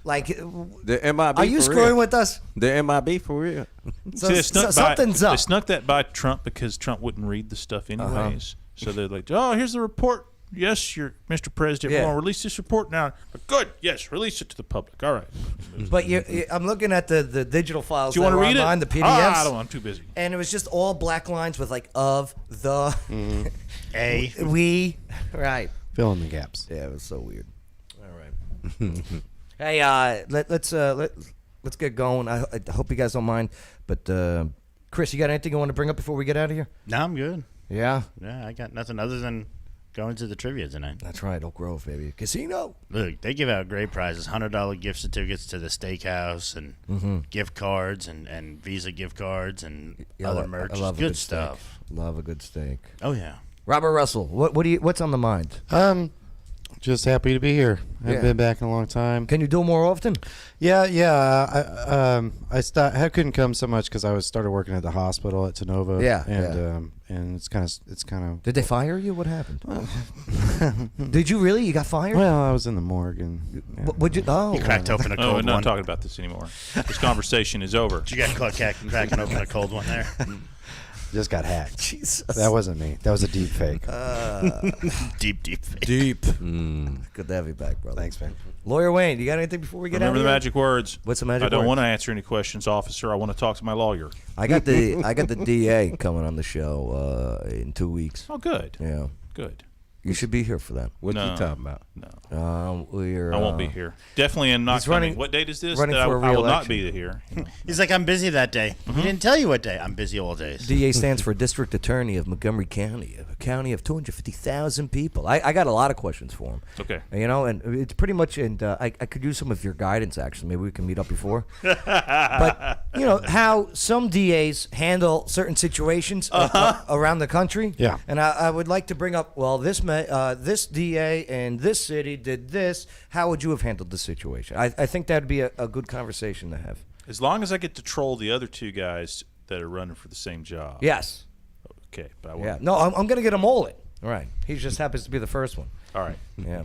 Like, The MIB are you for screwing real. with us? The MIB for real. So, See, they snuck something's by, up. They snuck that by Trump because Trump wouldn't read the stuff anyways. So they're like, oh, here's the report. Yes, you're Mr. President. Yeah. We're going to release this report now. Good. Yes, release it to the public. All right. But I'm looking at the digital files. Do you want to read online, it? the PDFs. I don't. I'm too busy. And it was just all black lines with like of the A. we right. Fill in the gaps. Yeah, it was so weird. All right. Hey, let's get going. I hope you guys don't mind. But Chris, you got anything you want to bring up before we get out of here? No, I'm good. Yeah. Yeah, I got nothing other than going to the trivia tonight. That's right, Oak Grove, baby. Casino. Look, they give out great prizes: $100 gift certificates to the steakhouse, and gift cards, and Visa gift cards, and other merch. I love a good good stuff. Steak. Love a good steak. Oh yeah. Robert Russell, what's on the mind? Just happy to be here. I've been back in a long time. Can you do it more often? Yeah. I couldn't come so much because I started working at the hospital at Tenova. Yeah, and it's kind of. Did they fire you? What happened? Did you really? You got fired? Well, I was in the morgue and. Yeah. Would you? Oh, He cracked open a Oh, cold we're not one. talking about this anymore. This conversation is over. You got caught cracking open a cold one there. Just got hacked. Jesus. That wasn't me. That was a deep fake. Deep fake. Deep. Good to have you back, brother. Thanks, man. Lawyer Wayne, you got anything before we get Remember out the of here? magic words. What's the magic I don't words? want to answer any questions, officer. I want to talk to my lawyer. I got the DA coming on the show in 2 weeks. Oh, good. Yeah. Good. You should be here for that. What No. you talking about? No. I I won't be here. Definitely am not He's running- coming. What date is this? running That for a I will not re-election. be here. He's like, I'm busy that day. He didn't tell you what day. I'm busy all days. DA stands for District Attorney of Montgomery County, a county of 250,000 people. I got a lot of questions for him. Okay. You know, and it's pretty much, and I could use some of your guidance, actually. Maybe we can meet up before. But, you know, how some DAs handle certain situations around the country. Yeah. And I would like to bring up, well, this DA in this city did this. How would you have handled the situation? I think that would be a good conversation to have. As long as I get to troll the other two guys that are running for the same job. Yes. Okay. But I won't. Yeah. No, I'm going to get them all in. All right. He just happens to be the first one. All right. Yeah.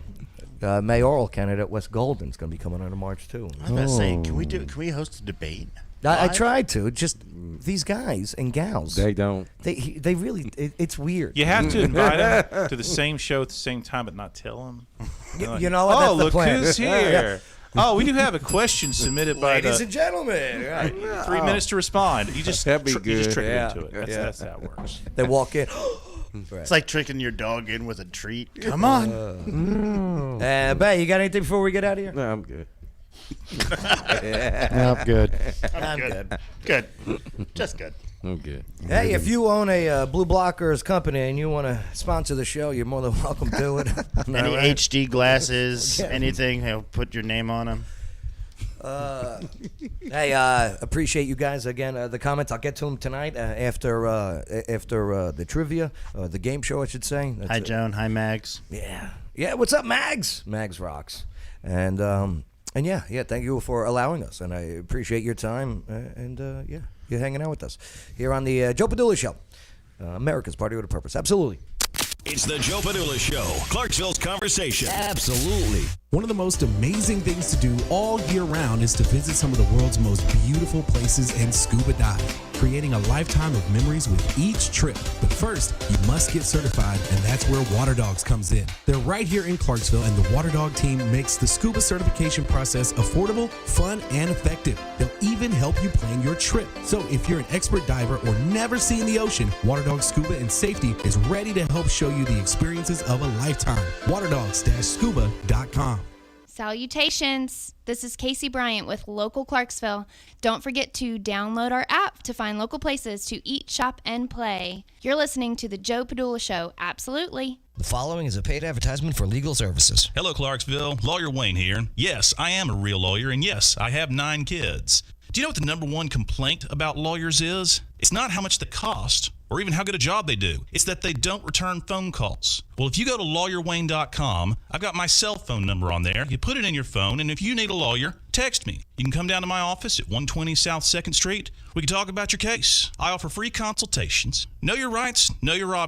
Mayoral candidate Wes Golden's going to be coming on in March, too. I was about to say, can we host a debate? I tried to. Just these guys and gals. They don't. They really. It's weird. You have to invite them to the same show at the same time, but not tell them. You know what? Oh, That's the look plan. who's here. Oh, we do have a question submitted by Ladies and gentlemen. Right. 3 minutes to respond. You just That'd be you just good. trick Yeah. them into it. That's how it works. They walk in. It's like tricking your dog in with a treat. Come on. Bay, you got anything before we get out of here? No, I'm good. Nope, good. I'm good. Good. Just good. I'm good. Hey, if you own a Blue Blockers company and you want to sponsor the show, you're more than welcome to it. Any All right. HD glasses, Yeah. anything, put your name on them. Hey, appreciate you guys again. The comments, I'll get to them tonight after the trivia, the game show, I should say. That's Hi, it. Joan. Hi, Mags. Yeah. What's up, Mags? Mags rocks. And yeah. Thank you for allowing us, and I appreciate your time. Yeah, you're hanging out with us here on the Joe Padula Show, America's Party with a Purpose. Absolutely. It's the Joe Padula Show, Clarksville's conversation. Absolutely. One of the most amazing things to do all year round is to visit some of the world's most beautiful places and scuba dive, creating a lifetime of memories with each trip. But first, you must get certified, and that's where Water Dogs comes in. They're right here in Clarksville, and the Water Dog team makes the scuba certification process affordable, fun, and effective. They'll even help you plan your trip. So if you're an expert diver or never seen the ocean, Water Dog Scuba and Safety is ready to help show you the experiences of a lifetime. WaterDogs-scuba.com. Salutations! This is Casey Bryant with Local Clarksville. Don't forget to download our app to find local places to eat, shop, and play. You're listening to The Joe Padula Show. Absolutely. The following is a paid advertisement for legal services. Hello, Clarksville. Lawyer Wayne here. Yes, I am a real lawyer, and yes, I have 9 kids. Do you know what the number one complaint about lawyers is? It's not how much they cost or even how good a job they do. It's that they don't return phone calls. Well, if you go to lawyerwayne.com, I've got my cell phone number on there. You put it in your phone, and if you need a lawyer, text me. You can come down to my office at 120 South 2nd Street. We can talk about your case. I offer free consultations. Know your rights, know your options.